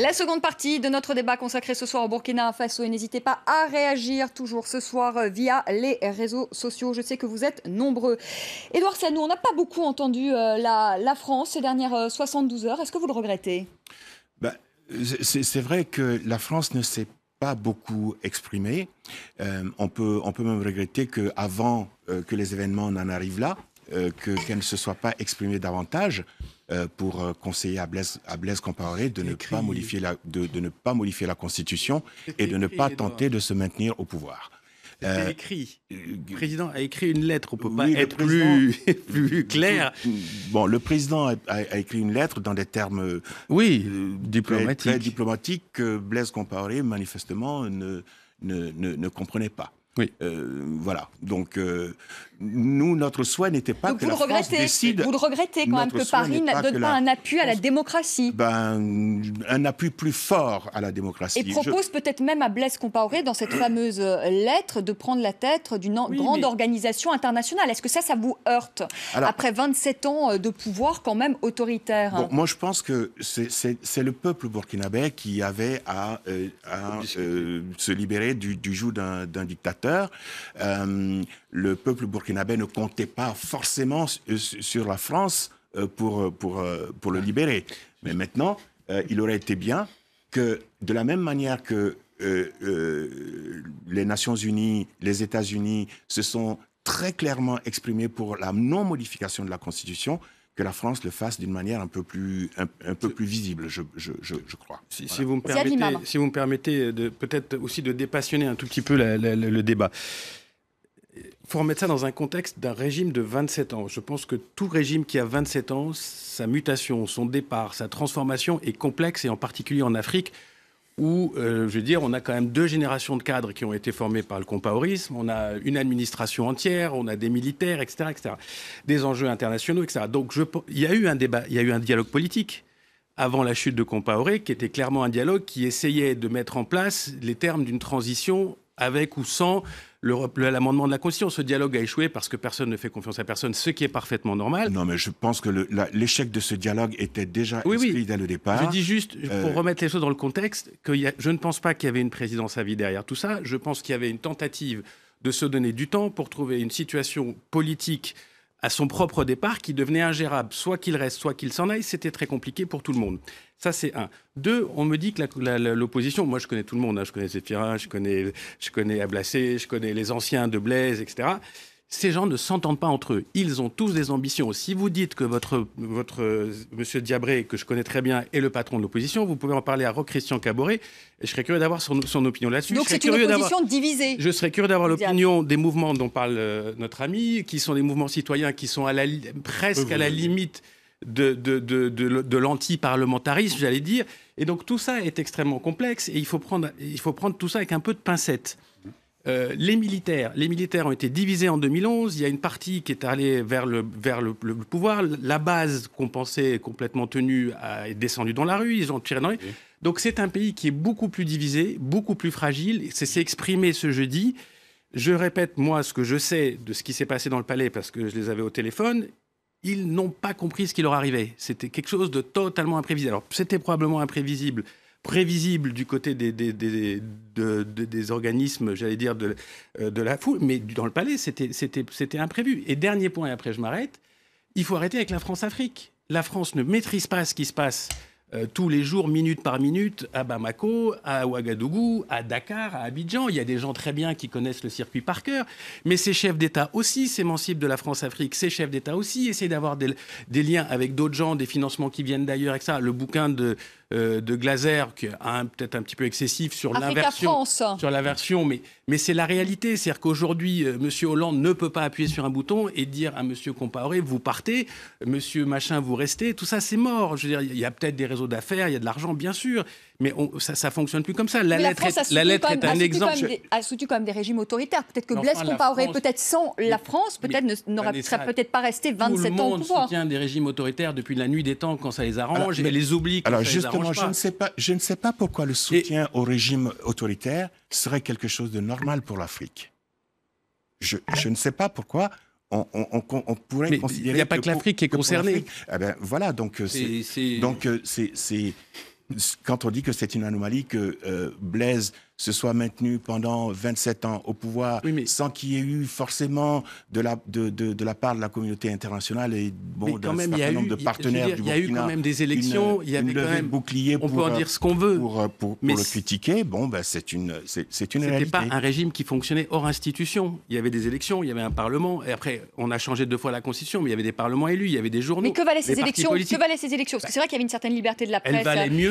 La seconde partie de notre débat consacré ce soir au Burkina Faso. Et n'hésitez pas à réagir toujours ce soir via les réseaux sociaux. Je sais que vous êtes nombreux. Édouard Sanou, on n'a pas beaucoup entendu la France ces dernières 72 heures. Est-ce que vous le regrettez ? C'est vrai que la France ne s'est pas beaucoup exprimée. On peut même regretter qu'avant que les événements n'en arrivent là, qu'elle ne se soit pas exprimée davantage pour conseiller à Blaise Compaoré de ne pas modifier la Constitution et de ne pas tenter de se maintenir au pouvoir. Écrit. Le président a écrit une lettre, on ne peut pas être plus clair. Bon, le président a écrit une lettre dans des termes diplomatiques. Très diplomatiques que Blaise Compaoré, manifestement, ne comprenait pas. Oui. Voilà. Donc, nous, notre souhait n'était pas que la France décide... Vous le regrettez quand même que Paris ne donne pas un appui à la démocratie. Un appui plus fort à la démocratie. Et propose peut-être même à Blaise Compaoré, dans cette fameuse lettre, de prendre la tête d'une grande organisation internationale. Est-ce que ça vous heurte après 27 ans de pouvoir quand même autoritaire? Bon, moi, je pense que c'est le peuple burkinabé qui avait à se libérer du joug d'un dictateur. Le peuple burkinabé ne comptait pas forcément sur la France pour le libérer. Mais maintenant, il aurait été bien que, de la même manière que les Nations Unies, les États-Unis se sont très clairement exprimés pour la non-modification de la Constitution, que la France le fasse d'une manière un peu plus visible, je crois. Si vous me permettez peut-être aussi de dépassionner un tout petit peu le débat. Il faut remettre ça dans un contexte d'un régime de 27 ans. Je pense que tout régime qui a 27 ans, sa mutation, son départ, sa transformation est complexe, et en particulier en Afrique, où, on a quand même 2 générations de cadres qui ont été formés par le compaorisme, on a une administration entière, on a des militaires, etc., des enjeux internationaux, etc. Donc il y a eu un débat, il y a eu un dialogue politique avant la chute de Compaoré, qui était clairement un dialogue qui essayait de mettre en place les termes d'une transition avec ou sans l'amendement de la Constitution. Ce dialogue a échoué parce que personne ne fait confiance à personne, ce qui est parfaitement normal. Non, mais je pense que l'échec de ce dialogue était déjà inscrit dès le départ. Je dis juste, pour remettre les choses dans le contexte, que je ne pense pas qu'il y avait une présidence à vie derrière tout ça. Je pense qu'il y avait une tentative de se donner du temps pour trouver une situation politique à son propre départ qui devenait ingérable. Soit qu'il reste, soit qu'il s'en aille, c'était très compliqué pour tout le monde. Ça, c'est un. 2, on me dit que l'opposition, moi je connais tout le monde, je connais Zéphirin, je connais Ablassé, je connais les anciens de Blaise, etc. Ces gens ne s'entendent pas entre eux. Ils ont tous des ambitions. Si vous dites que votre monsieur Diabré, que je connais très bien, est le patron de l'opposition, vous pouvez en parler à Roch-Christian Caboret, et je serais curieux d'avoir son opinion là-dessus. Donc c'est une opposition divisée. Je serais curieux d'avoir l'opinion des mouvements dont parle notre ami, qui sont des mouvements citoyens qui sont presque à la limite de l'anti-parlementarisme, j'allais dire. Et donc tout ça est extrêmement complexe, et il faut prendre tout ça avec un peu de pincettes. Les militaires ont été divisés en 2011. Il y a une partie qui est allée vers le pouvoir. La base qu'on pensait complètement tenue est descendue dans la rue. Ils ont tiré dans les... Donc c'est un pays qui est beaucoup plus divisé, beaucoup plus fragile. C'est s'est exprimé ce jeudi. Je répète, moi, ce que je sais de ce qui s'est passé dans le palais, parce que je les avais au téléphone. Ils n'ont pas compris ce qui leur arrivait. C'était quelque chose de totalement imprévisible. Alors c'était probablement prévisible du côté des organismes, j'allais dire, de la foule, mais dans le palais, c'était imprévu. Et dernier point, et après je m'arrête, il faut arrêter avec la France-Afrique. La France ne maîtrise pas ce qui se passe tous les jours, minute par minute, à Bamako, à Ouagadougou, à Dakar, à Abidjan. Il y a des gens très bien qui connaissent le circuit par cœur, mais ces chefs d'État aussi s'émancipent de la France-Afrique. Ces chefs d'État aussi essayent d'avoir des liens avec d'autres gens, des financements qui viennent d'ailleurs, etc. Le bouquin de Glaser, qui est peut-être un petit peu excessif sur l'inversion, mais c'est la réalité. C'est-à-dire qu'aujourd'hui, M. Hollande ne peut pas appuyer sur un bouton et dire à M. Compaoré, vous partez, M. Machin, vous restez. Tout ça, c'est mort. Je veux dire, il y a peut-être des réseaux d'affaires, il y a de l'argent, bien sûr, mais ça ne fonctionne plus comme ça. La lettre est un exemple. A soutenu quand même des régimes autoritaires. Peut-être que Blaise Compaoré, peut-être sans la France, peut-être serait peut-être pas resté 27 ans au pouvoir. Tout le monde soutient des régimes autoritaires depuis la nuit des temps quand ça les arrange, et les oublie quand ça les arrange. Je ne sais pas pourquoi le soutien au régime autoritaire serait quelque chose de normal pour l'Afrique. Je ne sais pas pourquoi on pourrait considérer... Il n'y a pas que l'Afrique qui est concernée. Voilà, donc quand on dit que c'est une anomalie que Blaise se soit maintenu pendant 27 ans au pouvoir sans qu'il y ait eu forcément de la part de la communauté internationale et d'un certain nombre de partenaires du Burkina. Il y a eu quand même des élections, il y avait quand même bouclier on peut en dire ce qu'on veut pour le critiquer. c'est une réalité. C'était pas un régime qui fonctionnait hors institution. Il y avait des élections, il y avait un parlement et après on a changé 2 fois la constitution, mais il y avait des parlements élus, il y avait des journaux. Mais que valaient ces élections? Que valaient ces élections? Parce que c'est vrai qu'il y avait une certaine liberté de la presse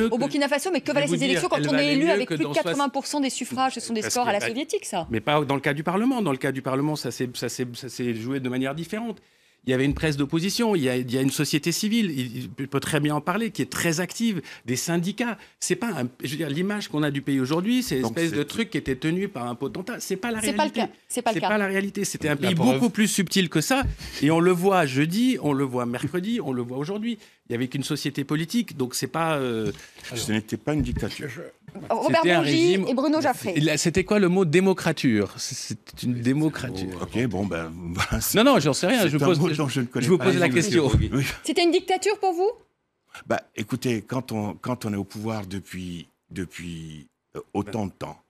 au Burkina Faso, mais que valaient ces élections quand on est élu avec plus de 80% des suffrages? Ce sont des scores à la soviétique, ça. Mais pas dans le cas du Parlement. Dans le cas du Parlement, ça s'est joué de manière différente. Il y avait une presse d'opposition, il y a une société civile, il peut très bien en parler, qui est très active, des syndicats. C'est pas je veux dire, l'image qu'on a du pays aujourd'hui, c'est une espèce de truc qui était tenu par un potentat. C'est pas la réalité. C'est pas la réalité. C'était un pays beaucoup plus subtil que ça. Et on le voit jeudi, on le voit mercredi, on le voit aujourd'hui. Il n'y avait qu'une société politique, donc c'est pas... Ce n'était pas une dictature. Robert Bourgi et Bruno Jaffray. C'était quoi le mot démocrature? C'est une démocrature. Ok, bon, voilà. Non, j'en sais rien. Je vous pose la question. C'était une dictature pour vous? Écoutez, quand on est au pouvoir depuis autant de temps...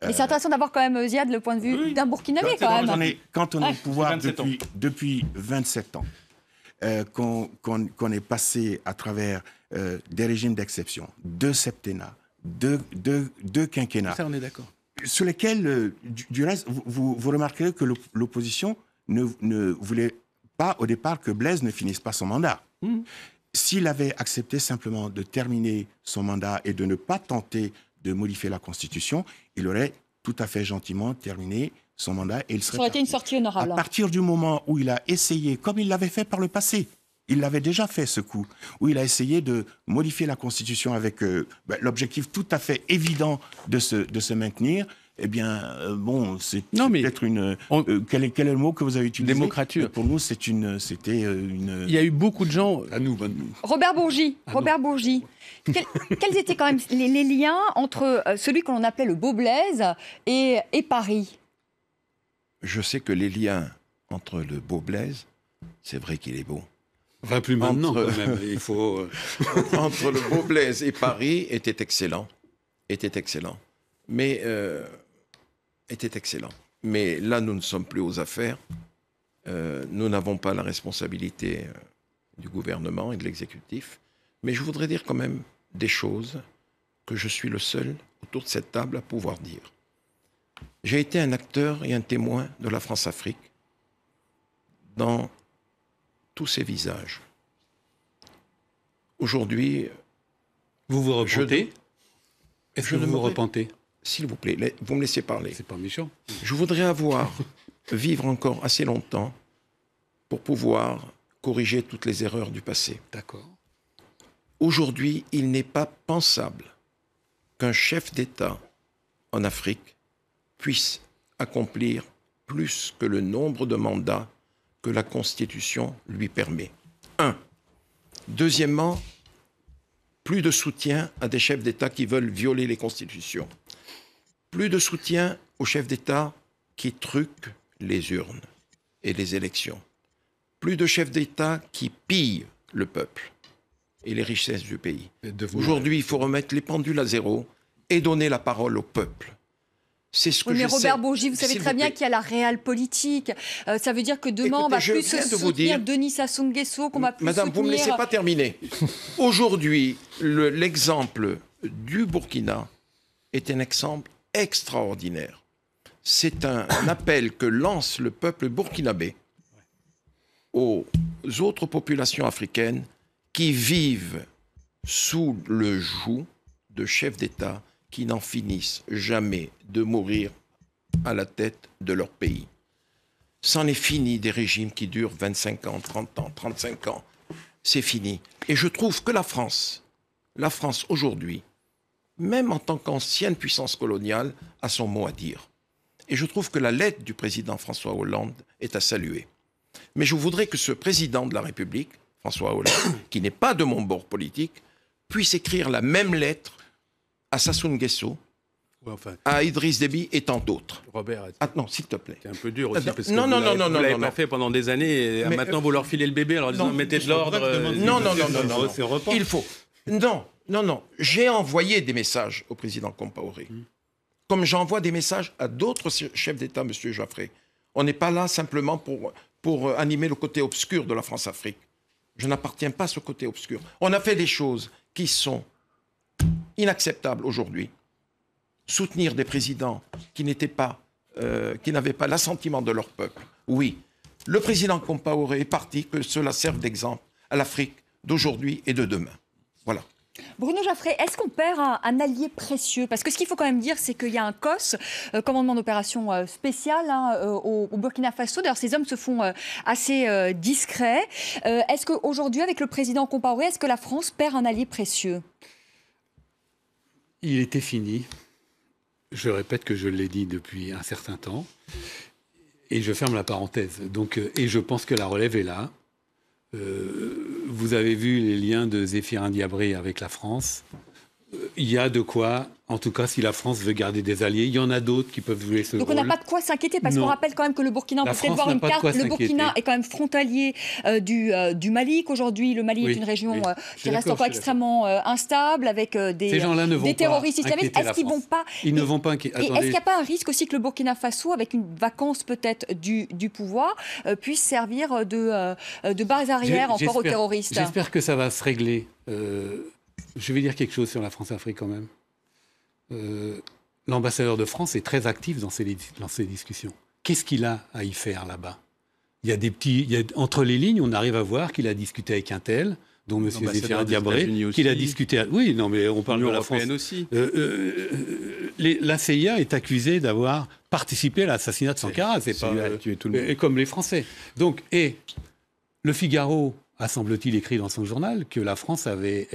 Mais c'est intéressant d'avoir quand même, Ziad, le point de vue d'un Burkinabé, quand même. Quand on est au pouvoir depuis 27 ans, qu'on est passé à travers des régimes d'exception, 2 septennats, deux quinquennats. Ça, on est d'accord. Sur lesquels, du reste, vous remarquerez que l'opposition ne voulait pas au départ que Blaise ne finisse pas son mandat. S'il avait accepté simplement de terminer son mandat et de ne pas tenter de modifier la Constitution, il aurait tout à fait gentiment terminé son mandat et il serait... Ça aurait été une sortie honorable. À partir du moment où il a essayé, comme il l'avait fait par le passé, il l'avait déjà fait ce coup, où il a essayé de modifier la Constitution avec l'objectif tout à fait évident de se maintenir, eh bien, c'est peut-être une... quel est le mot que vous avez utilisé? Démocrature. Pour nous, c'était une... Il y a eu beaucoup de gens... Robert Bourgi. Quels étaient quand même les liens entre celui que l'on appelait le Beau Blaise et Paris? Je sais que les liens entre le Beau Blaise, c'est vrai qu'il est beau. Enfin, plus maintenant, quand même. Il faut... entre le Beau Blaise et Paris était excellent. Mais... était excellent. Mais là, nous ne sommes plus aux affaires. Nous n'avons pas la responsabilité du gouvernement et de l'exécutif. Mais je voudrais dire quand même des choses que je suis le seul autour de cette table à pouvoir dire. J'ai été un acteur et un témoin de la France-Afrique dans tous ses visages. Aujourd'hui... Vous vous repentez? Est-ce que vous vous repentez? S'il vous plaît, vous me laissez parler. C'est pas méchant. Je voudrais vivre encore assez longtemps pour pouvoir corriger toutes les erreurs du passé. D'accord. Aujourd'hui, il n'est pas pensable qu'un chef d'État en Afrique puisse accomplir plus que le nombre de mandats que la Constitution lui permet. 1. Deuxièmement, plus de soutien à des chefs d'État qui veulent violer les constitutions. Plus de soutien aux chefs d'État qui truquent les urnes et les élections. Plus de chefs d'État qui pillent le peuple et les richesses du pays. Aujourd'hui, il faut remettre les pendules à zéro et donner la parole au peuple. C'est ce que mais Robert Bourgi, vous savez très bien qu'il y a la réelle politique. Ça veut dire que demain, on va plus se soutenir Denis Sassou Nguesso, qu'on va plus Madame, soutenir... vous ne me laissez pas terminer. Aujourd'hui, l'exemple du Burkina est un exemple extraordinaire. C'est un appel que lance le peuple burkinabé aux autres populations africaines qui vivent sous le joug de chefs d'État qui n'en finissent jamais de mourir à la tête de leur pays. C'en est fini des régimes qui durent 25 ans, 30 ans, 35 ans. C'est fini. Et je trouve que la France aujourd'hui, même en tant qu'ancienne puissance coloniale, a son mot à dire. Et je trouve que la lettre du président François Hollande est à saluer. Mais je voudrais que ce président de la République, François Hollande, qui n'est pas de mon bord politique, puisse écrire la même lettre à Sassou Nguesso, à Idriss Déby et tant d'autres. Robert, non, s'il te plaît. C'est un peu dur aussi, parce que vous l'avez pas fait pendant des années, et maintenant vous leur filez le bébé, alors disons, mettez de l'ordre. Non, il faut. Non, Non, j'ai envoyé des messages au président Compaoré. Comme j'envoie des messages à d'autres chefs d'État, M. Jaffray. On n'est pas là simplement pour animer le côté obscur de la France-Afrique. Je n'appartiens pas à ce côté obscur. On a fait des choses qui sont inacceptables aujourd'hui. Soutenir des présidents qui n'avaient pas l'assentiment de leur peuple. Oui, le président Compaoré est parti, que cela serve d'exemple à l'Afrique d'aujourd'hui et de demain. Voilà. Bruno Jaffray, est-ce qu'on perd un allié précieux? Parce que ce qu'il faut quand même dire, c'est qu'il y a un COS, commandement d'opération spécial, au Burkina Faso. D'ailleurs, ces hommes se font assez discrets. Est-ce qu'aujourd'hui, avec le président Compaoré, est-ce que la France perd un allié précieux? Il était fini. Je répète que je l'ai dit depuis un certain temps. Et je ferme la parenthèse. Donc, et je pense que la relève est là. Vous avez vu les liens de Zéphirin Diabré avec la France. Il y a de quoi, en tout cas, si la France veut garder des alliés, il y en a d'autres qui peuvent jouer ce rôle. Donc on n'a pas de quoi s'inquiéter, parce qu'on rappelle quand même que le Burkina, on peut peut-être voir une carte, le Burkina est quand même frontalier du Mali, qu'aujourd'hui le Mali est une région qui reste encore extrêmement instable, avec des terroristes islamistes. Est-ce qu'ils vont pas... Ils ne vont pas... Et est-ce qu'il n'y a pas un risque aussi que le Burkina Faso, avec une vacance peut-être du pouvoir, puisse servir de base arrière encore aux terroristes? J'espère que ça va se régler. Je vais dire quelque chose sur la France-Afrique quand même. L'ambassadeur de France est très actif dans ces discussions. Qu'est-ce qu'il a à y faire là-bas? Entre les lignes, on arrive à voir qu'il a discuté avec un tel, dont M. Zéphirin Diabré, qu'il a discuté... Oui, non, mais on parle de la France. Aussi. La CIA est accusée d'avoir participé à l'assassinat de Sankara. C'est pas tué tout le monde. Comme les Français. Donc, et Le Figaro a, semble-t-il, écrit dans son journal que la France avait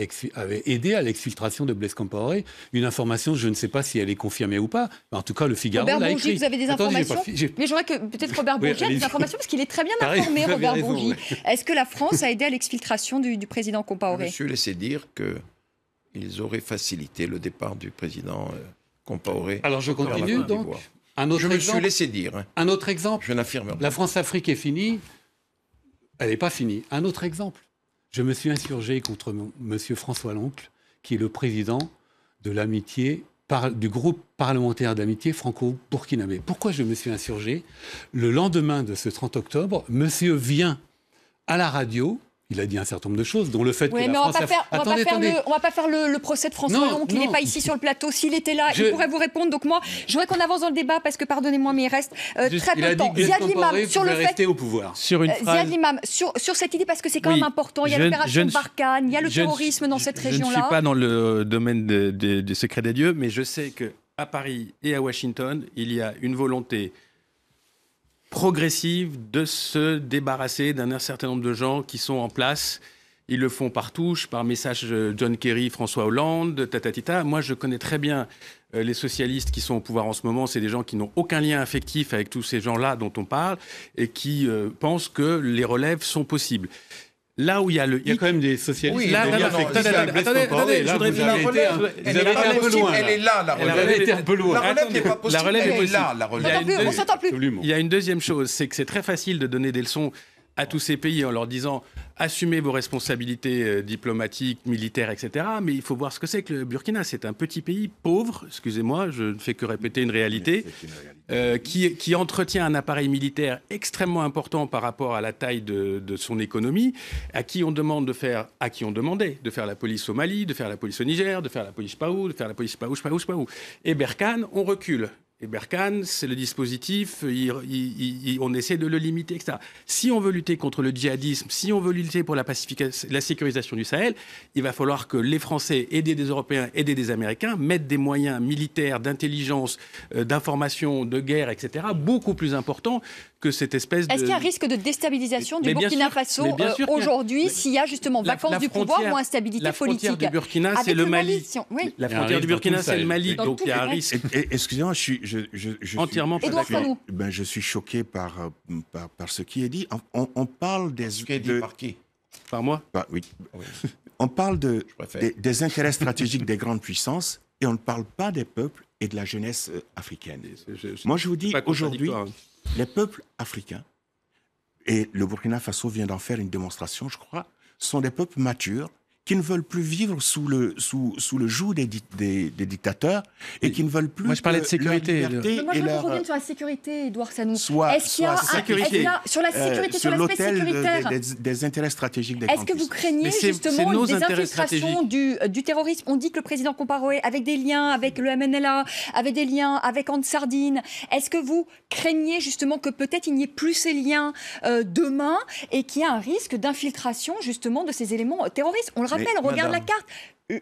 aidé à l'exfiltration de Blaise Compaoré. Une information, je ne sais pas si elle est confirmée ou pas, mais en tout cas, le Figaro l'a écrit. Vous avez des informations? Mais j'aimerais que peut-être Robert Bourgi ait des informations, parce qu'il est très bien informé, Robert Bourgi. Est-ce que la France a aidé à l'exfiltration du président Compaoré? Je me suis laissé dire qu'ils auraient facilité le départ du président Compaoré. Alors je continue, donc. Je me suis laissé dire. Un autre exemple. Je n'affirme pas. La France-Afrique est finie. Elle n'est pas finie. Un autre exemple. Je me suis insurgé contre M. François Loncle, qui est le président de l'amitié, du groupe parlementaire d'amitié franco-burkinabé. Pourquoi je me suis insurgé? Le lendemain de ce 30 octobre, monsieur vient à la radio. Il a dit un certain nombre de choses, dont le fait que la France... On va pas faire le procès de François Loncle, il n'est pas ici sur le plateau. S'il était là, il pourrait vous répondre. Donc moi, je voudrais qu'on avance dans le débat, parce que, pardonnez-moi, mais il reste très peu de temps. Ziad Limam, sur le fait... rester au pouvoir. Ziad Limam, sur cette idée, parce que c'est quand même important. Il y a l'opération Barkhane, il y a le terrorisme dans cette région-là. Je ne suis pas dans le domaine des secrets des dieux, mais je sais qu'à Paris et à Washington, il y a une volonté progressive de se débarrasser d'un certain nombre de gens qui sont en place. Ils le font par touche, par message John Kerry, François Hollande, tatatita. Moi, je connais très bien les socialistes qui sont au pouvoir en ce moment. C'est des gens qui n'ont aucun lien affectif avec tous ces gens-là dont on parle et qui pensent que les relèves sont possibles. Là où il y a il y a quand même des socialistes. Oui, là, attendez, je voudrais dire la relève. Elle est un peu loin. Elle est là, la relève. Elle était un peu loin. La relève n'est pas possible. La relève est possible. Là, la relève. On s'entend plus. Il y a une deuxième chose, c'est que c'est très facile de donner des leçons à tous ces pays en leur disant assumez vos responsabilités diplomatiques, militaires, etc. Mais il faut voir ce que c'est que le Burkina. C'est un petit pays pauvre, excusez-moi, je ne fais que répéter une réalité, qui entretient un appareil militaire extrêmement important par rapport à la taille de son économie, à qui on demandait de faire la police au Mali, de faire la police au Niger, de faire la police pas où, de faire la police pas où. Et Berkane, on recule. Et Berkane, c'est le dispositif, on essaie de le limiter, etc. Si on veut lutter contre le djihadisme, si on veut lutter pour la sécurisation du Sahel, il va falloir que les Français, aidés des Européens, aidés des Américains, mettent des moyens militaires, d'intelligence, d'information, de guerre, etc., beaucoup plus importants que cette espèce de... Est-ce qu'il y a un risque de déstabilisation du Burkina Faso aujourd'hui, s'il y a justement vacance du pouvoir ou instabilité politique? La frontière du Burkina, c'est le Mali. La frontière du Burkina, c'est le Mali. Donc il y a un risque. Excusez-moi, entièrement pas d'accord. Je suis choqué par ce qui est dit. On parle des... Ce qui est dit par qui? Par moi? Oui. On parle des intérêts stratégiques des grandes puissances et on ne parle pas des peuples et de la jeunesse africaine. Moi, je vous dis, aujourd'hui, les peuples africains, et le Burkina Faso vient d'en faire une démonstration, je crois, sont des peuples matures qui ne veulent plus vivre sous le joug des dictateurs et qui ne veulent plus moi, je parlais de sécurité. leur liberté Moi, je et veux qu'on leur revienne sur la sécurité, Édouard Sanou. soit Est-ce qu'il y a sécurité. sur la sécurité, sur l'aspect l'autel sécuritaire, des intérêts stratégiques des est-ce que campus. vous craignez Mais c'est justement nos des intérêts infiltrations du terrorisme? On dit que le président Compaoré, avec des liens avec le MNLA, avec des liens avec Ansardine, est-ce que vous craignez justement que peut-être il n'y ait plus ces liens demain et qu'il y a un risque d'infiltration justement de ces éléments terroristes? On le rappelle, on regarde la carte.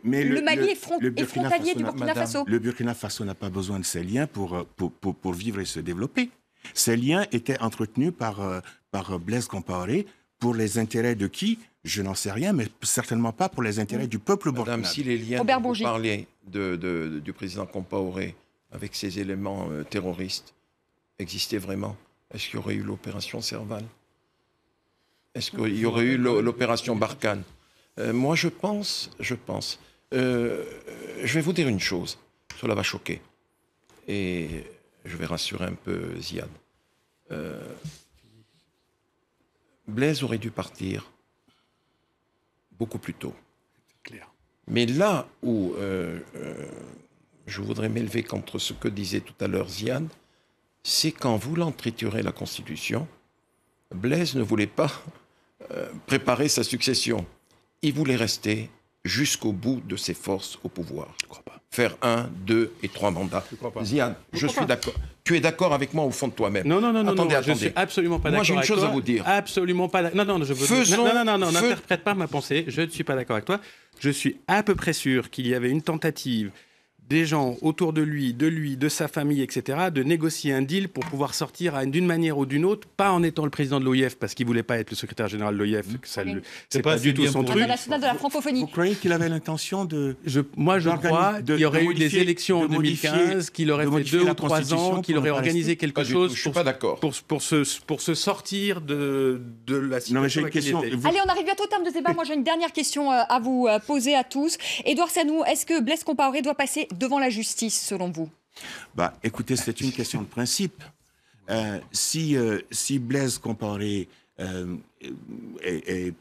Mais Le Mali est frontalier du Burkina Faso. Le Burkina Faso n'a pas besoin de ces liens pour vivre et se développer. Ces liens étaient entretenus par Blaise Compaoré pour les intérêts de qui? Je n'en sais rien, mais certainement pas pour les intérêts du peuple burkinabé. Madame, si les liens Robert dont vous Bourgi. parlez du président Compaoré avec ces éléments terroristes existaient vraiment, est-ce qu'il y aurait eu l'opération Serval? Est-ce qu'il y aurait eu l'opération Barkhane? Moi, je pense, je vais vous dire une chose, cela va choquer, et je vais rassurer un peu Ziad. Blaise aurait dû partir beaucoup plus tôt. Clair. Mais là où je voudrais m'élever contre ce que disait tout à l'heure Ziad, c'est qu'en voulant triturer la Constitution, Blaise ne voulait pas préparer sa succession. Il voulait rester jusqu'au bout de ses forces au pouvoir. Je crois pas. Faire 1, 2 et 3 mandats. Je crois pas. Ziad, je suis d'accord. Tu es d'accord avec moi au fond de toi-même? Non, Attendez. je suis absolument pas d'accord. Moi, j'ai une chose à vous dire. Absolument pas. Non, je veux. Non, n'interprète pas ma pensée. Je ne suis pas d'accord avec toi. Je suis à peu près sûr qu'il y avait une tentative des gens autour de lui, de sa famille, etc., de négocier un deal pour pouvoir sortir d'une manière ou d'une autre, pas en étant le président de l'OIF, parce qu'il voulait pas être le secrétaire général de l'OIF, c'est pas du tout son truc. International de la francophonie. Vous croyez qu'il avait l'intention de... Moi, je crois qu'il y aurait eu des élections en 2015, qu'il aurait fait 2 ou 3 ans, qu'il aurait organisé quelque chose pour se sortir de la situation. Non, mais j'ai une question. Allez, on arrive bientôt au terme de ce débat. Moi, j'ai une dernière question à vous poser à tous. Édouard Sanou, est-ce que Blaise Compaoré doit passer devant la justice, selon vous? Écoutez, c'est une question de principe. Si Blaise Compaoré est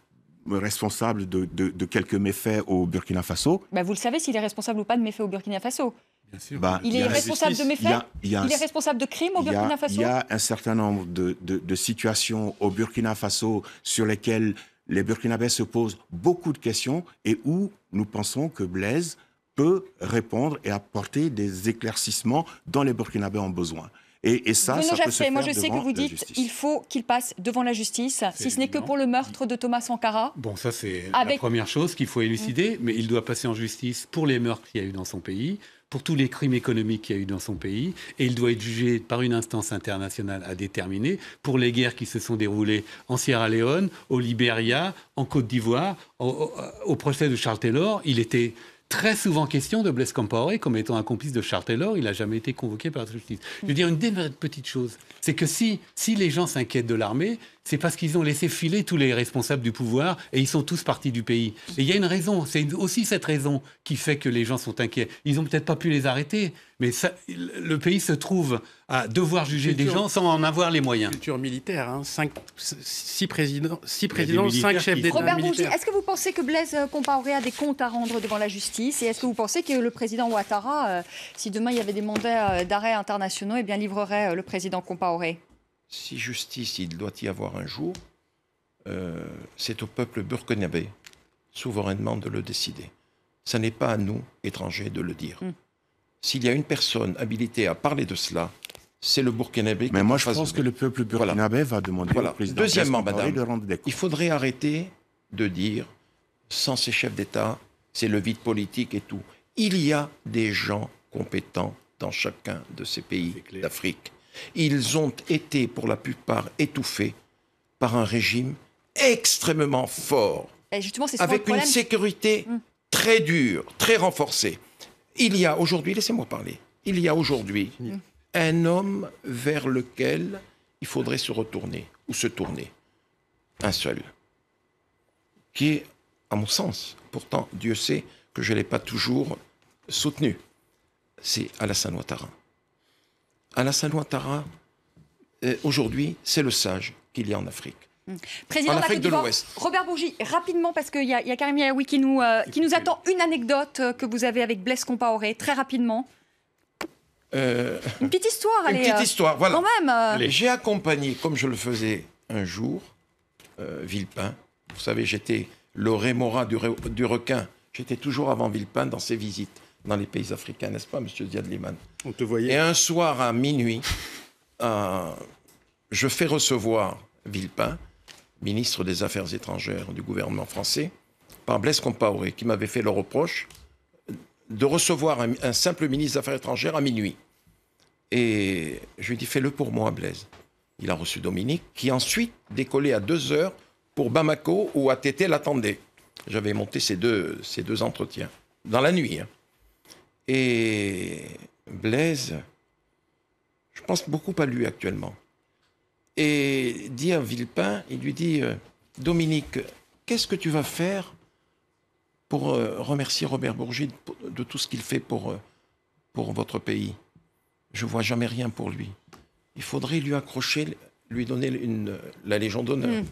responsable de quelques méfaits au Burkina Faso... Vous le savez s'il est responsable ou pas de méfaits au Burkina Faso? Bien sûr. Il est responsable de méfaits? Il est responsable de crimes au Burkina Faso? Il y a un certain nombre de situations au Burkina Faso sur lesquelles les Burkinabés se posent beaucoup de questions et où nous pensons que Blaise peut répondre et apporter des éclaircissements dont les Burkinabés ont besoin. Et ça peut se faire moi je sais que vous dites qu'il faut qu'il passe devant la justice, si ce n'est que pour le meurtre de Thomas Sankara. Bon, ça c'est la première chose qu'il faut élucider, mais il doit passer en justice pour les meurtres qu'il y a eu dans son pays, pour tous les crimes économiques qu'il y a eu dans son pays, et il doit être jugé par une instance internationale à déterminer pour les guerres qui se sont déroulées en Sierra Leone, au Libéria, en Côte d'Ivoire, au procès de Charles Taylor. Il était très souvent question de Blaise Compaoré comme étant un complice de Charles Taylor. Il n'a jamais été convoqué par la justice. Je veux dire une petite chose, c'est que si les gens s'inquiètent de l'armée, c'est parce qu'ils ont laissé filer tous les responsables du pouvoir et ils sont tous partis du pays. Et il y a une raison, c'est aussi cette raison qui fait que les gens sont inquiets. Ils n'ont peut-être pas pu les arrêter, mais le pays se trouve à devoir juger des gens sans en avoir les moyens. Culture militaire, 6 présidents, 5 chefs d'État Robert Bourgi, militaires. est-ce que vous pensez que Blaise Compaoré a des comptes à rendre devant la justice? Et est-ce que vous pensez que le président Ouattara, si demain il y avait des mandats d'arrêt internationaux, livrerait le président Compaoré? Si justice il doit y avoir un jour, c'est au peuple burkinabé, souverainement, de le décider. Ce n'est pas à nous, étrangers, de le dire. S'il y a une personne habilitée à parler de cela, c'est le Burkinabé. Mais moi, je pense que le peuple burkinabé va demander au président Deuxièmement, madame, de rendre des comptes. il faudrait arrêter de dire, sans ces chefs d'État, c'est le vide politique et tout. Il y a des gens compétents dans chacun de ces pays d'Afrique. Ils ont été, pour la plupart, étouffés par un régime extrêmement fort, Et justement, c'est avec une sécurité très dure, très renforcée. Il y a aujourd'hui, laissez-moi parler, il y a aujourd'hui un homme vers lequel il faudrait se retourner, ou se tourner, un seul, qui est, à mon sens, pourtant Dieu sait que je ne l'ai pas toujours soutenu, c'est Alassane Ouattara. Alassane Ouattara, aujourd'hui, c'est le sage qu'il y a en Afrique. Président en de la Afrique Côte de d'Ivoire, l'Ouest. Robert Bourgi, rapidement, parce qu'il y a Karim Yaoui qui nous attend une anecdote que vous avez avec Blaise Compaoré, très rapidement. Une petite histoire, allez. Une petite histoire, voilà. Quand même. J'ai accompagné, comme je le faisais un jour, Villepin. Vous savez, j'étais le rémora du requin. J'étais toujours avant Villepin dans ses visites dans les pays africains, n'est-ce pas, monsieur Ziad Liman? On te voyait. Et un soir à minuit, je fais recevoir Villepin, ministre des Affaires étrangères du gouvernement français, par Blaise Compaoré, qui m'avait fait le reproche de recevoir un simple ministre des Affaires étrangères à minuit. Et je lui ai dit, fais-le pour moi, Blaise. Il a reçu Dominique, qui ensuite décollait à 2 heures pour Bamako, où ATT l'attendait. J'avais monté ces deux entretiens, dans la nuit. Hein. Et Blaise, je pense beaucoup à lui actuellement. Et dit à Villepin, il lui dit, Dominique, qu'est-ce que tu vas faire pour remercier Robert Bourgi de tout ce qu'il fait pour votre pays? Je ne vois jamais rien pour lui. Il faudrait lui accrocher, lui donner la Légion d'honneur.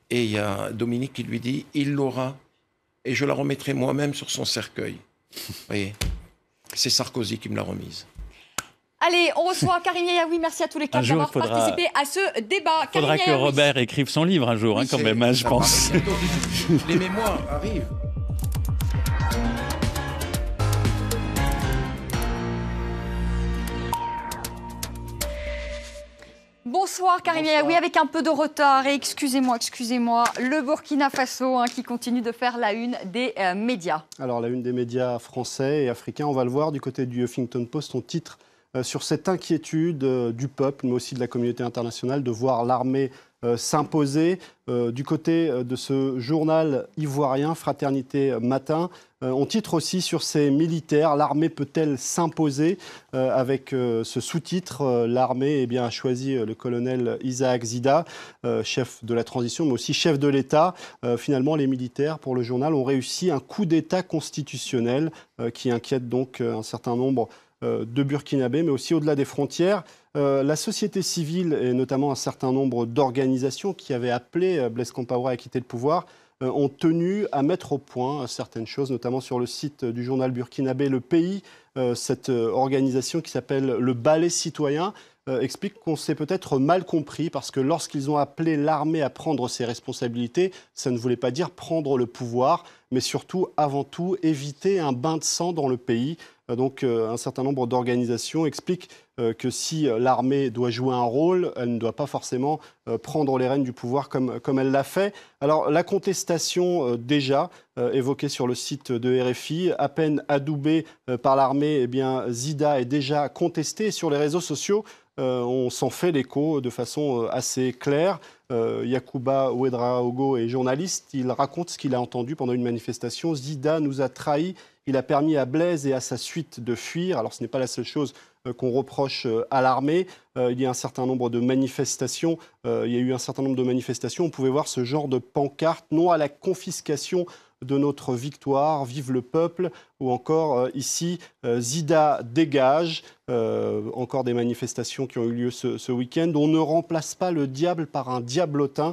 Et il y a Dominique qui lui dit, il l'aura, et je la remettrai moi-même sur son cercueil. Vous voyez, c'est Sarkozy qui me l'a remise. Allez, on reçoit Karim Yaoui. Merci à tous les quatre d'avoir participé à ce débat. Il faudra que Robert écrive son livre un jour, quand même, je pense. Les mémoires arrivent. Bonsoir Karim Yaoui, avec un peu de retard, et excusez-moi, le Burkina Faso qui continue de faire la une des médias. Alors la une des médias français et africains, on va le voir du côté du Huffington Post, on titre sur cette inquiétude du peuple, mais aussi de la communauté internationale, de voir l'armée s'imposer. Du côté de ce journal ivoirien, Fraternité Matin, on titre aussi sur ces militaires, l'armée peut-elle s'imposer, avec ce sous-titre, l'armée a choisi le colonel Isaac Zida, chef de la transition, mais aussi chef de l'État. Finalement, les militaires, pour le journal, ont réussi un coup d'État constitutionnel qui inquiète donc un certain nombre de Burkinabés, mais aussi au-delà des frontières. La société civile et notamment un certain nombre d'organisations qui avaient appelé Blaise Compaoré à quitter le pouvoir ont tenu à mettre au point certaines choses, notamment sur le site du journal burkinabé Le Pays. Cette organisation qui s'appelle le Balai citoyen explique qu'on s'est peut-être mal compris parce que lorsqu'ils ont appelé l'armée à prendre ses responsabilités, ça ne voulait pas dire prendre le pouvoir, mais surtout, avant tout, éviter un bain de sang dans le pays. Donc un certain nombre d'organisations expliquent que si l'armée doit jouer un rôle, elle ne doit pas forcément prendre les rênes du pouvoir comme elle l'a fait. Alors la contestation déjà évoquée sur le site de RFI, à peine adoubée par l'armée, Zida est déjà contestée sur les réseaux sociaux. On s'en fait l'écho de façon assez claire. Yacouba Ouedraogo est journaliste. Il raconte ce qu'il a entendu pendant une manifestation. Zida nous a trahis. Il a permis à Blaise et à sa suite de fuir. Alors ce n'est pas la seule chose qu'on reproche à l'armée. Il y a un certain nombre de manifestations. Il y a eu un certain nombre de manifestations. On pouvait voir ce genre de pancarte, non à la confiscation de notre victoire, vive le peuple, ou encore ici, Zida dégage. Encore des manifestations qui ont eu lieu ce week-end. On ne remplace pas le diable par un diablotin.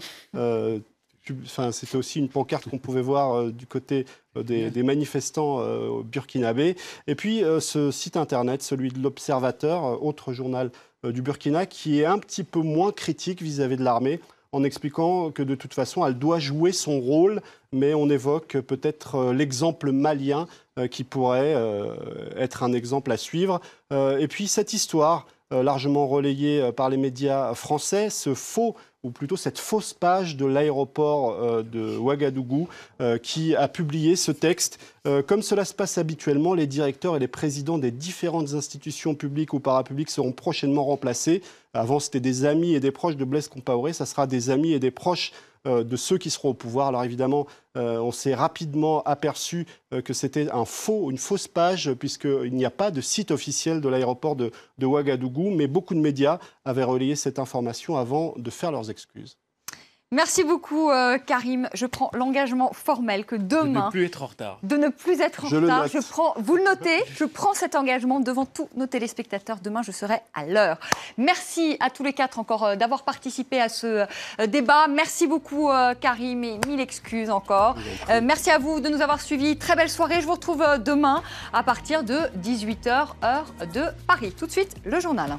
C'était aussi une pancarte qu'on pouvait voir du côté des manifestants burkinabés. Et puis ce site internet, celui de l'Observateur, autre journal du Burkina, qui est un petit peu moins critique vis-à-vis de l'armée, en expliquant que de toute façon, elle doit jouer son rôle, mais on évoque peut-être l'exemple malien qui pourrait être un exemple à suivre. Et puis cette histoire, largement relayée par les médias français, ou plutôt cette fausse page de l'aéroport de Ouagadougou qui a publié ce texte. Comme cela se passe habituellement, les directeurs et les présidents des différentes institutions publiques ou parapubliques seront prochainement remplacés. Avant, c'était des amis et des proches de Blaise Compaoré. Ça sera des amis et des proches de ceux qui seront au pouvoir. Alors évidemment, on s'est rapidement aperçu que c'était une fausse page, puisqu'il n'y a pas de site officiel de l'aéroport de Ouagadougou, mais beaucoup de médias avaient relayé cette information avant de faire leurs excuses. Merci beaucoup, Karim. Je prends l'engagement formel que demain... De ne plus être en retard. De ne plus être en Je le retard. note. Vous le notez, je prends cet engagement devant tous nos téléspectateurs. Demain, je serai à l'heure. Merci à tous les 4 encore d'avoir participé à ce débat. Merci beaucoup, Karim, et 1000 excuses encore. Merci à vous de nous avoir suivis. Très belle soirée. Je vous retrouve demain à partir de 18h, heure de Paris. Tout de suite, le journal.